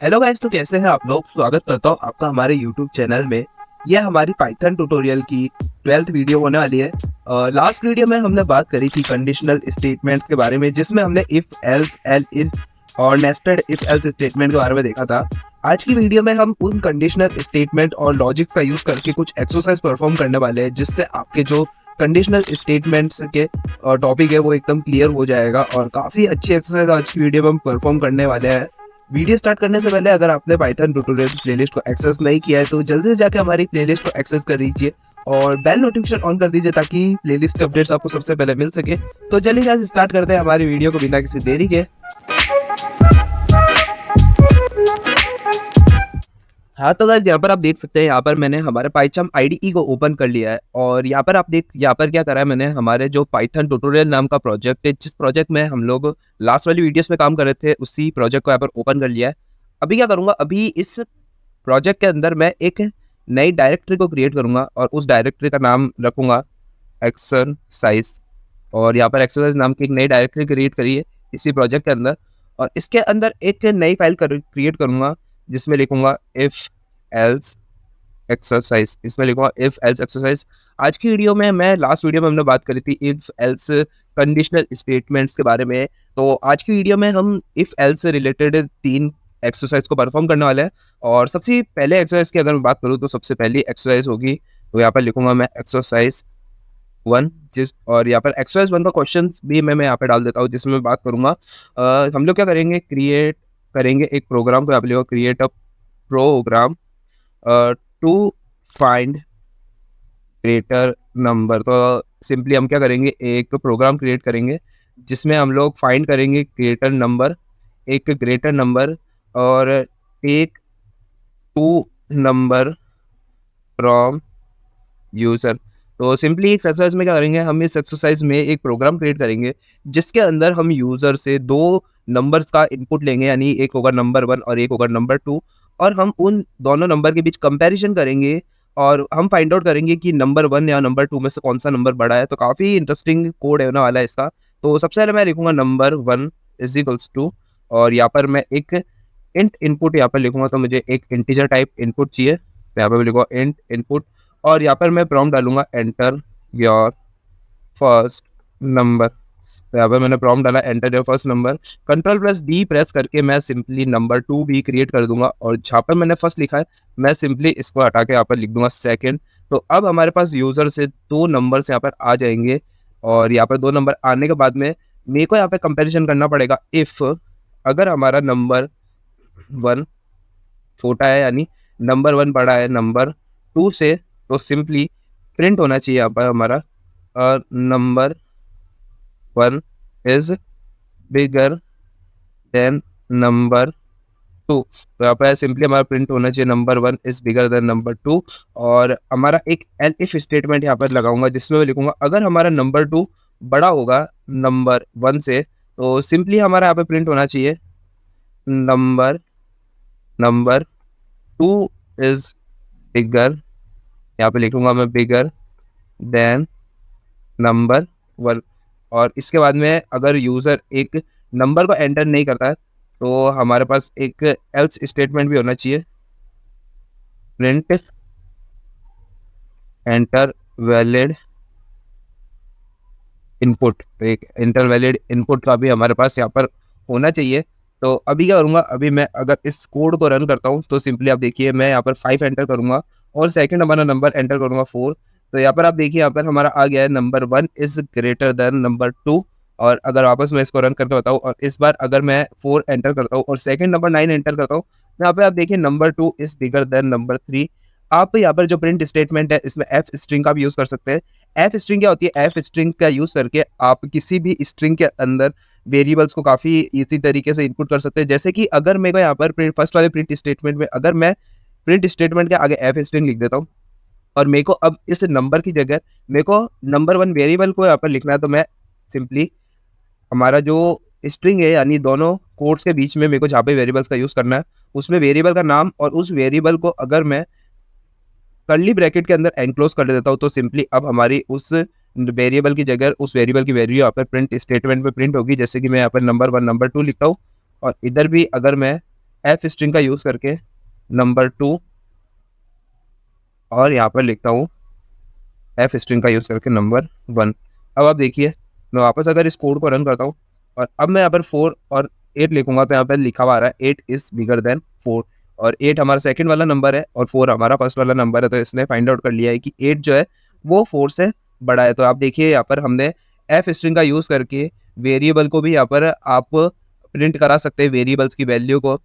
Hello guys, तो कैसे हैं आप लोग। स्वागत करता हूँ आपका हमारे यूट्यूब चैनल में। यह हमारी पाइथन ट्यूटोरियल की 12th वीडियो होने वाली है। लास्ट वीडियो में हमने बात करी थी कंडीशनल स्टेटमेंट के बारे में, जिसमें हमने इफ एल्स एल इफ और नेस्टेड इफ एल्स स्टेटमेंट के बारे में देखा था। आज की वीडियो में हम उन कंडीशनल स्टेटमेंट और लॉजिक का यूज करके कुछ एक्सरसाइज परफॉर्म करने वाले हैं, जिससे आपके जो कंडीशनल स्टेटमेंट्स के टॉपिक है वो एकदम क्लियर हो जाएगा। और काफ़ी अच्छी एक्सरसाइज आज की वीडियो में हम परफॉर्म करने वाले हैं। वीडियो स्टार्ट करने से पहले अगर आपने पाइथन ट्यूटोरियल प्लेलिस्ट को एक्सेस नहीं किया है तो जल्दी से जाकर हमारी प्लेलिस्ट को एक्सेस कर लीजिए और बेल नोटिफिकेशन ऑन कर दीजिए, ताकि प्लेलिस्ट के अपडेट्स आपको सबसे पहले मिल सके। तो चलिए गाइस, स्टार्ट करते हैं हमारी वीडियो को बिना किसी देरी के। हाँ तो गाइस, यहाँ पर आप देख सकते हैं, यहाँ पर मैंने हमारे पाइथन आईडीई को ओपन कर लिया है। और यहाँ पर आप देख, यहाँ पर क्या करा है मैंने, हमारे जो पाइथन ट्यूटोरियल नाम का प्रोजेक्ट है, जिस प्रोजेक्ट में हम लोग लास्ट वाली वीडियोस में काम कर रहे थे, उसी प्रोजेक्ट को यहाँ पर ओपन कर लिया है। अभी क्या करूँगा, अभी इस प्रोजेक्ट के अंदर मैं एक नई डायरेक्टरी को क्रिएट करूँगा और उस डायरेक्टरी का नाम रखूँगा एक्सरसाइज। और यहाँ पर एक्सरसाइज नाम की एक नई डायरेक्टरी क्रिएट करी है इसी प्रोजेक्ट के अंदर। और इसके अंदर एक नई फाइल क्रिएट करूँगा जिसमें लिखूँगा इफ़ एल्स एक्सरसाइज। इसमें लिखूँगा इफ़ एल्स एक्सरसाइज। आज की वीडियो में, मैं लास्ट वीडियो में हमने बात करी थी इफ़ एल्स कंडीशनल स्टेटमेंट्स के बारे में। तो आज की वीडियो में हम इफ़ एल्स से रिलेटेड 3 एक्सरसाइज को परफॉर्म करने वाले हैं। और सबसे पहले एक्सरसाइज की अगर मैं बात करूँ तो सबसे पहली एक्सरसाइज होगी, तो यहाँ पर लिखूँगा मैं एक्सरसाइज 1। और यहाँ पर एक्सरसाइज 1 का क्वेश्चन भी मैं यहाँ पे डाल देता हूँ, जिसमें मैं बात करूँगा हम लोग क्या करेंगे, क्रिएट करेंगे एक प्रोग्राम को। यहाँ पे लिखो create a program to find greater number. तो सिंपली हम क्या करेंगे, एक प्रोग्राम क्रिएट करेंगे जिसमें हम लोग फाइंड करेंगे ग्रेटर नंबर, एक ग्रेटर नंबर, और टेक 2 नंबर फ्रॉम यूजर। तो सिंपली इस एक्सरसाइज में क्या करेंगे, हम इस एक्सरसाइज में एक प्रोग्राम क्रिएट करेंगे जिसके अंदर हम यूजर से 2 नंबर्स का इनपुट लेंगे, यानी एक होगा नंबर 1 और एक होगा नंबर 2। और हम उन दोनों नंबर के बीच कंपैरिजन करेंगे और हम फाइंड आउट करेंगे कि नंबर 1 या नंबर 2 में से कौन सा नंबर बड़ा है। तो काफ़ी इंटरेस्टिंग कोड होने वाला है इसका। तो सबसे पहले मैं लिखूंगा नंबर 1 इज इक्वल्स टू, और यहाँ पर मैं एक इंट इनपुट यहाँ पर लिखूंगा। तो मुझे एक इंटीजर टाइप इनपुट चाहिए, तो यहाँ पर लिखूंगा इंट इनपुट। और यहाँ पर मैं प्रॉम्प्ट डालूंगा एंटर योर फर्स्ट नंबर। तो यहाँ पर मैंने प्रॉम्प्ट डाला एंटर योर फर्स्ट नंबर। कंट्रोल+D प्रेस करके मैं सिंपली नंबर 2 भी क्रिएट कर दूंगा, और जहाँ पर मैंने फर्स्ट लिखा है मैं सिंपली इसको हटा के यहाँ पर लिख दूंगा सेकंड। तो अब हमारे पास यूजर से 2 नंबर्स यहाँ पर आ जाएंगे। और यहाँ पर 2 नंबर आने के बाद में मेरे को यहाँ पे कंपेरिजन करना पड़ेगा। इफ अगर हमारा नंबर 1 छोटा है, यानी नंबर 1 बड़ा है नंबर 2 से, तो सिंपली प्रिंट होना चाहिए यहाँ पर हमारा number 1 is bigger than number 2। तो यहाँ पर सिंपली हमारा प्रिंट होना चाहिए number 1 is bigger than number 2। और हमारा एक एल इफ स्टेटमेंट यहाँ पर लगाऊंगा, जिसमें मैं लिखूंगा अगर हमारा नंबर 2 बड़ा होगा नंबर 1 से, तो सिंपली हमारा यहाँ पे प्रिंट होना चाहिए नंबर 2 इज बिगर, यहाँ पे लिखूंगा मैं बिगर देन नंबर 1। और इसके बाद में अगर यूज़र एक नंबर को एंटर नहीं करता है तो हमारे पास एक एल्स स्टेटमेंट भी होना चाहिए, प्रिंट एंटर वैलिड इनपुट। तो एक एंटर वैलिड इनपुट का भी हमारे पास यहाँ पर होना चाहिए। तो अभी क्या करूँगा, अभी मैं अगर इस कोड को रन करता हूँ तो सिंपली आप देखिए, मैं यहाँ पर 5 एंटर करूँगा और सेकंड हमारा नंबर एंटर करूँगा 4। तो यहाँ पर आप देखिए, यहाँ पर हमारा आ गया है number 1 is greater than number 2। और अगर वापस मैं इसको रन करके बताऊँ और इस बार अगर मैं 4 एंटर करता हूँ और सेकंड नंबर 9 एंटर करता हूँ, यहाँ पे आप देखिए number 2 is bigger than number 3। आप यहाँ पर जो प्रिंट स्टेटमेंट है इसमें एफ स्ट्रिंग का भी यूज़ कर सकते हैं। एफ स्ट्रिंग क्या होती है, एफ स्ट्रिंग का यूज़ करके आप किसी भी स्ट्रिंग के अंदर वेरिएबल्स को काफ़ी इजी तरीके से इनपुट कर सकते हैं। जैसे कि अगर मेरे को यहाँ पर फर्स्ट वाले प्रिंट स्टेटमेंट में अगर मैं प्रिंट स्टेटमेंट के आगे एफ स्ट्रिंग लिख देता हूँ और मेरे को अब इस नंबर की जगह मेरे को नंबर 1 वेरिएबल को यहाँ पर लिखना है, तो मैं सिंपली हमारा जो स्ट्रिंग है, यानी दोनों कोड्स के बीच में मेरे को जहाँ पे वेरिएबल्स का यूज़ करना है, उसमें वेरिएबल का नाम और उस वेरिएबल को अगर मैं कर्ली ब्रैकेट के अंदर एनक्लोज कर देता हूँ, तो सिंपली अब हमारी उस वेरिएबल की जगह उस वेरिएबल की वैल्यू यहाँ पर प्रिंट स्टेटमेंट में प्रिंट होगी। जैसे कि मैं यहाँ पर नंबर 1 नंबर 2 लिखता हूँ और इधर भी अगर मैं एफ स्ट्रिंग का यूज़ करके नंबर 2 और यहाँ पर लिखता हूँ एफ स्ट्रिंग का यूज़ करके नंबर 1। अब आप देखिए, मैं वापस अगर इस कोड को रन करता हूँ और अब मैं यहाँ पर 4 और 8 लिखूंगा तो यहाँ पर लिखा हुआ आ रहा है 8 इज बिगर देन 4, और 8 हमारा सेकंड वाला नंबर है और 4 हमारा फर्स्ट वाला नंबर है। तो इसने फाइंड आउट कर लिया है कि 8 जो है वो 4 से बड़ा है। तो आप देखिए यहाँ पर हमने एफ स्ट्रिंग का यूज़ करके वेरिएबल को भी यहाँ पर आप प्रिंट करा सकते हैं, वेरिएबल्स की वैल्यू को।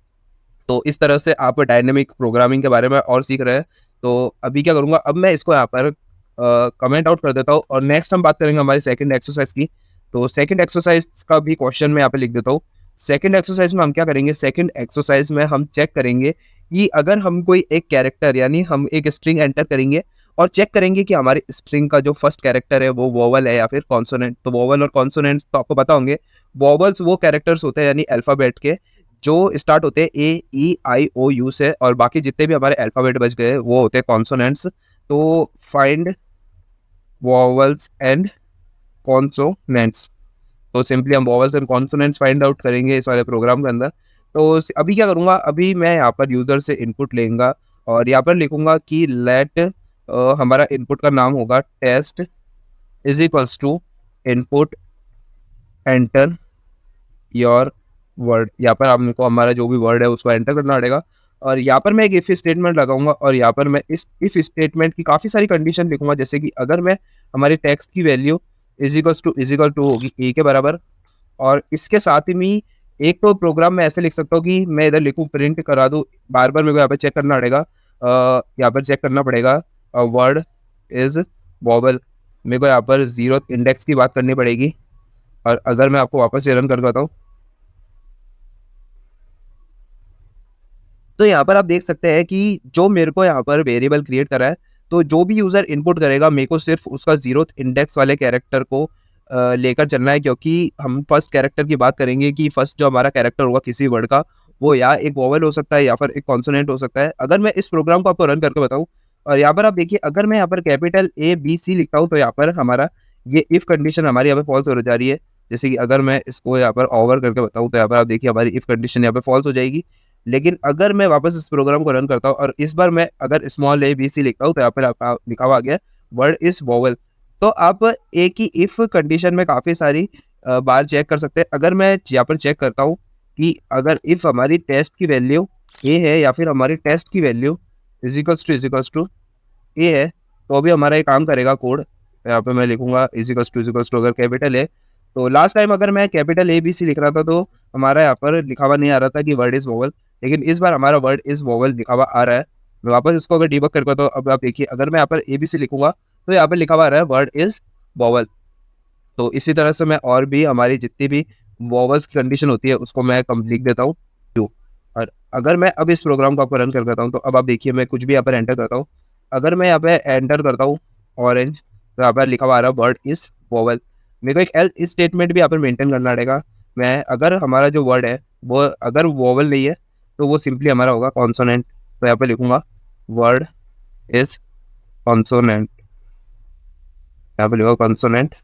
तो इस तरह से आप डायनेमिक प्रोग्रामिंग के बारे में और सीख रहे हैं। तो अभी क्या करूँगा, अब मैं इसको यहाँ पर कमेंट आउट कर देता हूँ और नेक्स्ट हम बात करेंगे हमारी सेकंड एक्सरसाइज की। तो सेकंड एक्सरसाइज का भी क्वेश्चन मैं यहाँ पे लिख देता हूँ। सेकंड एक्सरसाइज में हम क्या करेंगे, सेकंड एक्सरसाइज में हम चेक करेंगे कि अगर हम कोई एक कैरेक्टर यानी हम एक स्ट्रिंग एंटर करेंगे और चेक करेंगे कि हमारी स्ट्रिंग का जो फर्स्ट कैरेक्टर है वो वोवल है या फिर कॉन्सोनेंट। तो वोवल और कॉन्सोनेंट तो आपको पता होंगे, वोवल्स वो कैरेक्टर्स होते हैं यानी अल्फ़ाबेट के जो स्टार्ट होते हैं ए ई आई ओ यू से, और बाकी जितने भी हमारे अल्फ़ाबेट बच गए वो होते हैं कॉन्सोनेंट्स। तो फाइंड वोवल्स एंड कॉन्सोनेंट्स, तो सिंपली हम vowels and consonants find out करेंगे इस वाले प्रोग्राम के अंदर। तो अभी क्या करूँगा, अभी मैं यहाँ पर यूज़र से इनपुट लेंगा और यहाँ पर लिखूँगा कि लेट हमारा इनपुट का नाम होगा test is equals to input enter your word. यहाँ पर आपको हमारा जो भी वर्ड है उसको एंटर करना पड़ेगा और यहाँ पर मैं एक इफ स्टेटमेंट लगाऊंगा और यहाँ पर मैं इस इफ स्टेटमेंट की काफ़ी सारी कंडीशन लिखूंगा, जैसे कि अगर मैं हमारी टेक्स्ट की वैल्यू इज इक्वल टू होगी ए के बराबर, और इसके साथ ही में एक तो प्रोग्राम में ऐसे लिख सकता हूँ कि मैं इधर लिखूँ प्रिंट करा दूँ, बार बार मेरे को यहाँ पर चेक करना पड़ेगा, यहाँ पर चेक करना पड़ेगा वर्ड इज वॉवल, मेरे को यहाँ पर जीरो इंडेक्स की बात करनी पड़ेगी। और अगर मैं आपको वापस से रन कर देता हूँ तो यहाँ पर आप देख सकते हैं कि जो मेरे को यहाँ पर वेरिएबल क्रिएट करा है, तो जो भी यूज़र इनपुट करेगा मेरे को सिर्फ उसका जीरो इंडेक्स वाले कैरेक्टर को लेकर चलना है, क्योंकि हम फर्स्ट कैरेक्टर की बात करेंगे कि फर्स्ट जो हमारा कैरेक्टर होगा किसी वर्ड का वो या एक वोवेल हो सकता है या फिर एक कॉन्सोनेंट हो सकता है। अगर मैं इस प्रोग्राम को आपको रन करके बताऊँ और यहाँ पर आप देखिए, अगर मैं यहाँ पर कैपिटल ए बी सी लिखता हूँ तो यहाँ पर हमारा ये इफ कंडीशन हमारी यहाँ पे फॉल्स हो जा रही है। जैसे कि अगर मैं इसको यहाँ पर ओवर करके बताऊँ तो यहाँ पर आप देखिए हमारी इफ कंडीशन यहाँ पे फॉल्स हो जाएगी। लेकिन अगर मैं वापस इस प्रोग्राम को रन करता हूँ और इस बार मैं अगर स्मॉल ए बी सी लिखता हूँ तो यहाँ पर आपका लिखा हुआ आ गया वर्ड इज वोवेल। तो आप एक ही इफ कंडीशन में काफ़ी सारी बार चेक कर सकते हैं। अगर मैं यहाँ पर चेक करता हूँ कि अगर इफ हमारी टेस्ट की वैल्यू ए है या फिर हमारी टेस्ट की वैल्यू इज इक्वल्स टू ए है, तो अभी हमारा ये काम करेगा कोड। यहाँ पे मैं लिखूंगा इज इक्वल्स टू अगर कैपिटल है, तो लास्ट टाइम अगर मैं कैपिटल ए बी सी लिख रहा था तो हमारा यहाँ पर लिखा हुआ नहीं आ रहा था कि वर्ड इज वोवल, लेकिन इस बार हमारा वर्ड इज वोवल लिखा हुआ आ रहा है। मैं वापस इसको अगर डिबग करके तो अब आप देखिए, अगर मैं यहाँ पर ए बी सी लिखूंगा तो यहाँ पर लिखा हुआ आ रहा है वर्ड इज वोवल। तो इसी तरह से मैं और भी हमारी जितनी भी वोवल्स की कंडीशन होती है उसको मैं कम लिख देता हूँ। और अगर मैं अब इस प्रोग्राम को आपको रन कर देता हूँ तो अब आप देखिए मैं कुछ भी यहाँ पर एंटर करता हूँ। अगर मैं यहाँ पे एंटर करता हूँ ऑरेंज, तो यहाँ पर लिखा हुआ आ रहा है वर्ड इज वोवल। मेरे को एक एल्स स्टेटमेंट भी यहाँ पर मेंटेन करना पड़ेगा। मैं अगर हमारा जो वर्ड है वो अगर वोवल नहीं है तो वो सिंपली हमारा होगा कॉन्सोनेंट। तो यहाँ पे लिखूंगा वर्ड इज कॉन्सोनेंट, यहाँ पे लिखूंगा कॉन्सोनेंट।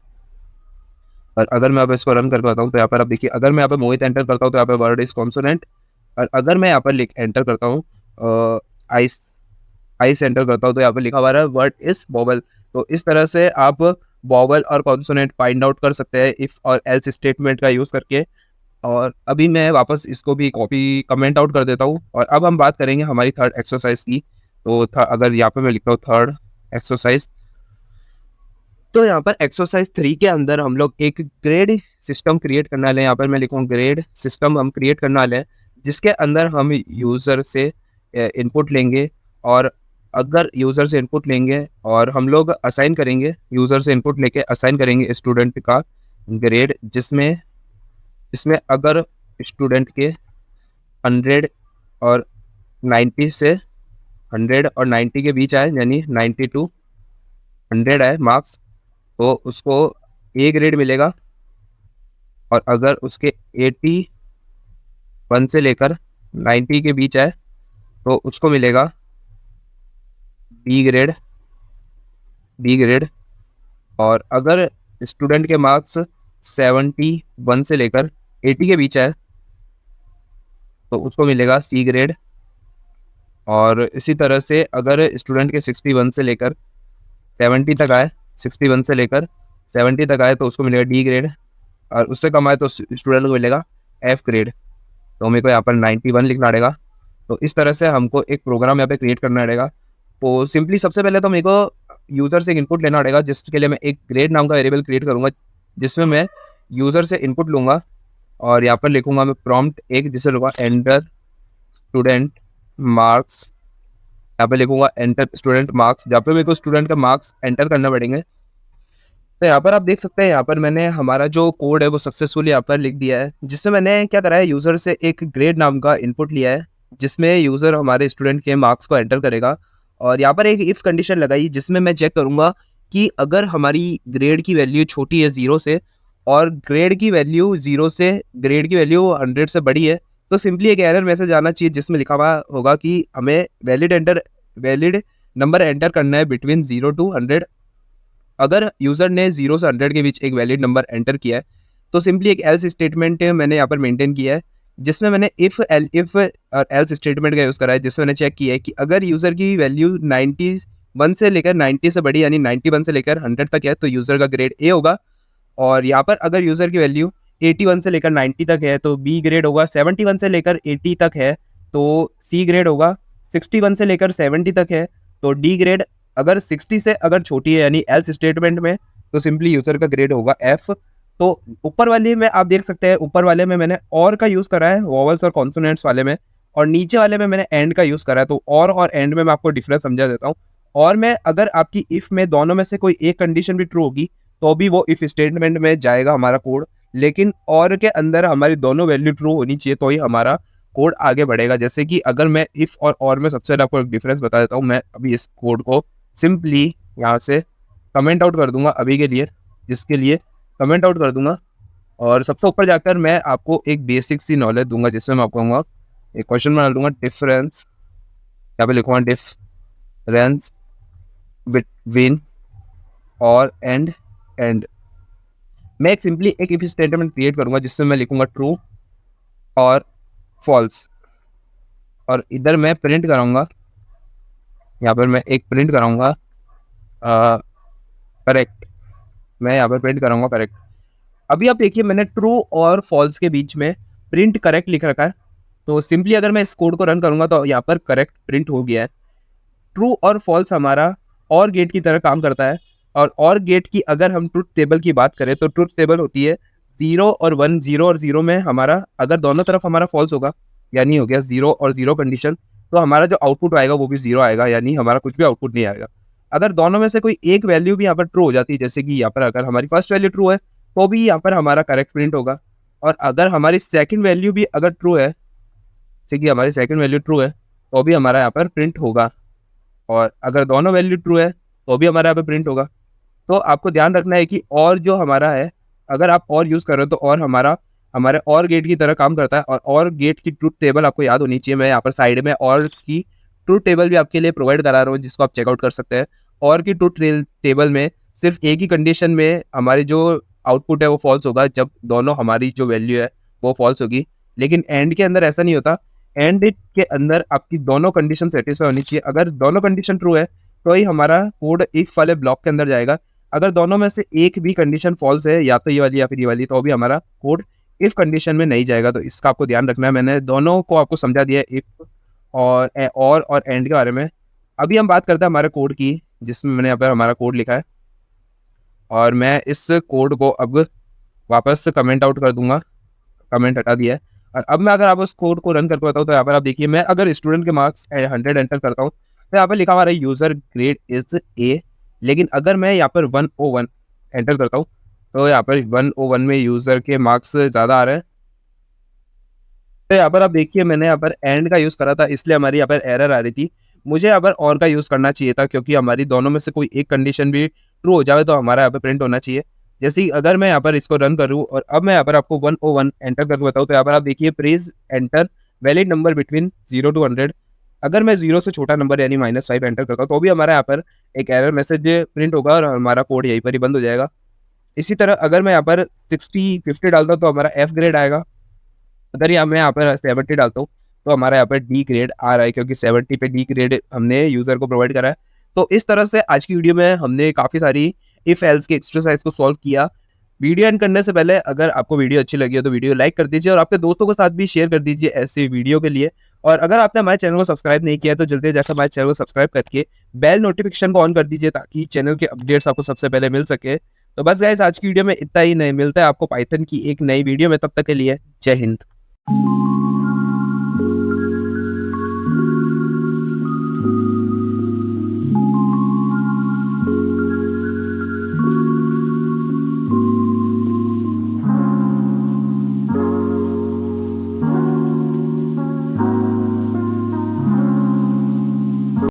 और अगर मैं अब इसको रन कर पाता हूँ तो यहाँ पर आप देखिए, अगर मैं यहाँ पर मोहित एंटर करता हूँ तो यहाँ पे वर्ड इज कॉन्सोनेंट। और अगर मैं यहाँ पर लिख एंटर करता हूँ आइस आइस एंटर करता हूँ तो यहाँ पे लिखा हुआ है वर्ड इज वोवल। तो इस तरह से आप वोवल और कॉन्सोनेंट फाइंड आउट कर सकते हैं इफ और एल्स स्टेटमेंट का यूज़ करके। और अभी मैं वापस इसको भी कॉपी कमेंट आउट कर देता हूँ और अब हम बात करेंगे हमारी थर्ड एक्सरसाइज की। तो अगर यहाँ पे मैं लिखता हूँ थर्ड एक्सरसाइज, तो यहाँ पर एक्सरसाइज 3 के अंदर हम लोग एक ग्रेड सिस्टम क्रिएट करने वाले हैं। यहाँ पर मैं लिखूँ ग्रेड सिस्टम हम क्रिएट करने वाले हैं, जिसके अंदर हम यूज़र से इनपुट लेंगे और अगर यूज़र से इनपुट लेंगे और हम लोग असाइन करेंगे, यूज़र से इनपुट लेके असाइन करेंगे स्टूडेंट का ग्रेड, जिसमें जिसमें अगर स्टूडेंट के 100 और 90 से 100 और 90 के बीच आए, यानी 90 टू 100 आए मार्क्स, तो उसको ए ग्रेड मिलेगा। और अगर उसके 81 से लेकर 90 के बीच आए तो उसको मिलेगा बी ग्रेड, बी ग्रेड। और अगर स्टूडेंट के मार्क्स 71 से लेकर 80 के बीच आए तो उसको मिलेगा सी ग्रेड। और इसी तरह से अगर स्टूडेंट के 61 से लेकर 70 तक आए, 61 से लेकर 70 तक आए तो उसको मिलेगा डी ग्रेड। और उससे कम आए तो स्टूडेंट को मिलेगा एफ ग्रेड। तो मेरे को यहाँ पर 91 लिखना पड़ेगा। तो इस तरह से हमको एक प्रोग्राम यहाँ पे क्रिएट करना पड़ेगा। तो सिंपली सबसे पहले तो मेरे को यूज़र से एक इनपुट लेना पड़ेगा, जिसके लिए मैं एक ग्रेड नाम का वेरिएबल क्रिएट करूँगा, जिसमें मैं यूज़र से इनपुट लूँगा और यहाँ पर लिखूँगा मैं प्रॉम्प्ट एक, जिसे लूँगा एंटर स्टूडेंट मार्क्स। यहाँ पे लिखूँगा एंटर स्टूडेंट मार्क्स, जहाँ पे मेरे को स्टूडेंट का मार्क्स एंटर करना पड़ेंगे। तो यहाँ पर आप देख सकते हैं, यहाँ पर मैंने हमारा जो कोड है वो सक्सेसफुली यहाँ पर लिख दिया है, जिसमें मैंने क्या करा है, यूज़र से एक ग्रेड नाम का इनपुट लिया है, जिसमें यूज़र हमारे स्टूडेंट के मार्क्स को एंटर करेगा। और यहाँ पर एक इफ़ कंडीशन लगाई, जिसमें मैं चेक करूँगा कि अगर हमारी ग्रेड की वैल्यू छोटी है 0 से और ग्रेड की वैल्यू 0 से ग्रेड की वैल्यू 100 से बड़ी है, तो सिंपली एक एरर मैसेज आना चाहिए, जिसमें लिखा हुआ होगा कि हमें वैलिड नंबर एंटर करना है बिटवीन 0 टू 100। अगर यूज़र ने 0 से 100 के बीच एक वैलिड नंबर एंटर किया है, तो सिंपली एक एल्स स्टेटमेंट मैंने यहाँ पर मेंटेन किया है, जिसमें मैंने इफ़ और एल्स स्टेटमेंट का यूज़ करा है, जिसमें मैंने चेक किया है कि अगर यूज़र की वैल्यू 91 से लेकर 90 से बड़ी, यानी 91 से लेकर 100 तक है, तो यूज़र का ग्रेड ए होगा। और यहाँ पर अगर यूज़र की वैल्यू 81 से लेकर 90 तक है तो बी ग्रेड होगा, 71 से लेकर 80 तक है तो सी ग्रेड होगा, 61 से लेकर 70 तक है तो डी ग्रेड। अगर 60 से अगर छोटी है, यानी एल्स स्टेटमेंट में, तो सिंपली यूज़र का ग्रेड होगा एफ। तो ऊपर वाले में आप देख सकते हैं, ऊपर वाले में मैंने और का यूज़ करा है, वॉवल्स और कॉन्सोनेंट्स वाले में, और नीचे वाले में मैंने एंड का यूज़ करा है। तो और एंड में मैं आपको डिफरेंस समझा देता हूँ। और में अगर आपकी इफ़ में दोनों में से कोई एक कंडीशन भी ट्रू होगी, तो भी वो इफ़ स्टेटमेंट में जाएगा हमारा कोड, लेकिन और के अंदर हमारी दोनों वैल्यू ट्रू होनी चाहिए, तो ही हमारा कोड आगे बढ़ेगा। जैसे कि अगर मैं इफ़ और में सबसे पहले आपको एक डिफरेंस बता देता हूँ। मैं अभी इस कोड को सिंपली यहाँ से कमेंट आउट कर दूंगा अभी के लिए, जिसके लिए कमेंट आउट कर दूंगा, और सबसे ऊपर जाकर मैं आपको एक बेसिक सी नॉलेज दूंगा, जिसमें मैं आपको कहूँगा एक क्वेश्चन बना दूंगा, डिफरेंस, यहाँ पे लिखूंगा डिफरेंस बिटवीन और एंड। मैं एक सिंपली एक इफ स्टेटमेंट क्रिएट करूंगा, जिसमें मैं लिखूंगा ट्रू और फॉल्स, और इधर मैं प्रिंट कराऊंगा, यहाँ पर मैं एक प्रिंट कराऊंगा करेक्ट। मैं यहाँ पर प्रिंट कराऊंगा करेक्ट। अभी आप देखिए, मैंने ट्रू और फॉल्स के बीच में प्रिंट करेक्ट लिख रखा है। तो सिंपली अगर मैं इस कोड को रन करूंगा तो यहाँ पर करेक्ट प्रिंट हो गया है। ट्रू और फॉल्स हमारा और गेट की तरह काम करता है। और गेट की अगर हम ट्रुथ टेबल की बात करें, तो ट्रुथ टेबल होती है 0 और 1, 0 और 0 में हमारा अगर दोनों तरफ हमारा फॉल्स होगा, यानी हो गया 0 और 0 कंडीशन, तो हमारा जो आउटपुट आएगा वो भी 0 आएगा, यानी हमारा कुछ भी आउटपुट नहीं आएगा। अगर दोनों में से कोई एक वैल्यू भी यहाँ पर ट्रू हो जाती है, जैसे कि यहाँ पर अगर हमारी फर्स्ट वैल्यू ट्रू है, तो भी यहाँ पर हमारा करेक्ट प्रिंट होगा। और अगर हमारी सेकंड वैल्यू भी अगर ट्रू है, जैसे कि हमारी सेकंड वैल्यू ट्रू है, तो भी हमारा यहाँ पर प्रिंट होगा। और अगर दोनों वैल्यू ट्रू है, तो भी हमारे यहाँ पे प्रिंट होगा। तो आपको ध्यान रखना है कि और जो हमारा है, अगर आप और यूज़ कर रहे हो, तो और हमारा हमारे और गेट की तरह काम करता है। और गेट की ट्रुथ टेबल आपको याद होनी चाहिए। मैं यहाँ पर साइड में और की ट्रुथ टेबल भी आपके लिए प्रोवाइड करा रहा हूँ, जिसको आप चेकआउट कर सकते हैं। और की ट्रुथ टेबल में सिर्फ एक ही कंडीशन में हमारी जो आउटपुट है वो फॉल्स होगा, जब दोनों हमारी जो वैल्यू है वो फॉल्स होगी। लेकिन एंड के अंदर ऐसा नहीं होता। एंड के अंदर आपकी दोनों कंडीशन सेटिस्फाई होनी चाहिए। अगर दोनों कंडीशन ट्रू है, तो ही हमारा कोड इफ वाले ब्लॉक के अंदर जाएगा। अगर दोनों में से एक भी कंडीशन फॉल्स है, या तो ये वाली या फिर ये वाली, तो भी हमारा कोड इफ कंडीशन में नहीं जाएगा। तो इसका आपको ध्यान रखना है। मैंने दोनों को आपको समझा दिया है, इफ और एंड के बारे में। अभी हम बात करते हैं हमारे कोड की, जिसमें मैंने यहाँ पर हमारा कोड लिखा है, और मैं इस कोड को अब वापस कमेंट आउट कर दूंगा, कमेंट हटा दिया है। और अब मैं अगर आप उस कोड को रन करके बताऊँ, तो यहाँ पर आप देखिए, मैं अगर स्टूडेंट के मार्क्स 100 एंटर करता हूँ, तो यहाँ पर लिखा हुआ है यूज़र ग्रेड इज ए। लेकिन अगर मैं यहाँ पर 101 एंटर करता हूँ, तो यहाँ पर 101 में यूज़र के मार्क्स ज़्यादा आ रहे हैं। तो यहाँ पर आप देखिए, मैंने यहाँ पर एंड का यूज़ करा था, इसलिए हमारी यहाँ पर एरर आ रही थी। मुझे यहाँ पर और का यूज़ करना चाहिए था, क्योंकि हमारी दोनों में से कोई एक कंडीशन भी ट्रू हो जाए, तो हमारा यहाँ पर प्रिंट होना चाहिए। जैसे अगर मैं यहाँ पर इसको रन करूँ, और अब मैं यहाँ पर आपको 101 एंटर करके बताऊँ, तो यहाँ पर आप देखिए, please enter valid number between 0 to 100। अगर मैं 0 से छोटा नंबर यानी -5 एंटर करता हूँ, तो भी हमारा यहाँ पर एक एरर मैसेज प्रिंट होगा, और हमारा कोड यहीं पर ही बंद हो जाएगा। इसी तरह अगर मैं यहाँ पर 60 50 डालता हूँ, तो हमारा एफ ग्रेड आएगा। अगर मैं यहाँ पर 70 डालता हूँ, तो हमारा यहाँ पे डी ग्रेड आ रहा है, क्योंकि 70 पे डी ग्रेड हमने यूज़र को प्रोवाइड करा है। तो इस तरह से आज की वीडियो में हमने काफ़ी सारी इफ एल्स के एक्सरसाइज को सॉल्व किया। वीडियो एंड करने से पहले अगर आपको वीडियो अच्छी लगी हो तो वीडियो लाइक कर दीजिए और आपके दोस्तों के साथ भी शेयर कर दीजिए ऐसी वीडियो के लिए। और अगर आपने हमारे चैनल को सब्सक्राइब नहीं किया है तो जल्दी से जाकर हमारे चैनल को सब्सक्राइब करके बेल नोटिफिकेशन को ऑन कर दीजिए, ताकि चैनल के अपडेट्स आपको सबसे पहले मिल सके। तो बस गाइस, आज की वीडियो में इतना ही। नहीं मिलता है आपको पाइथन की एक नई वीडियो में, तब तक के लिए जय हिंद।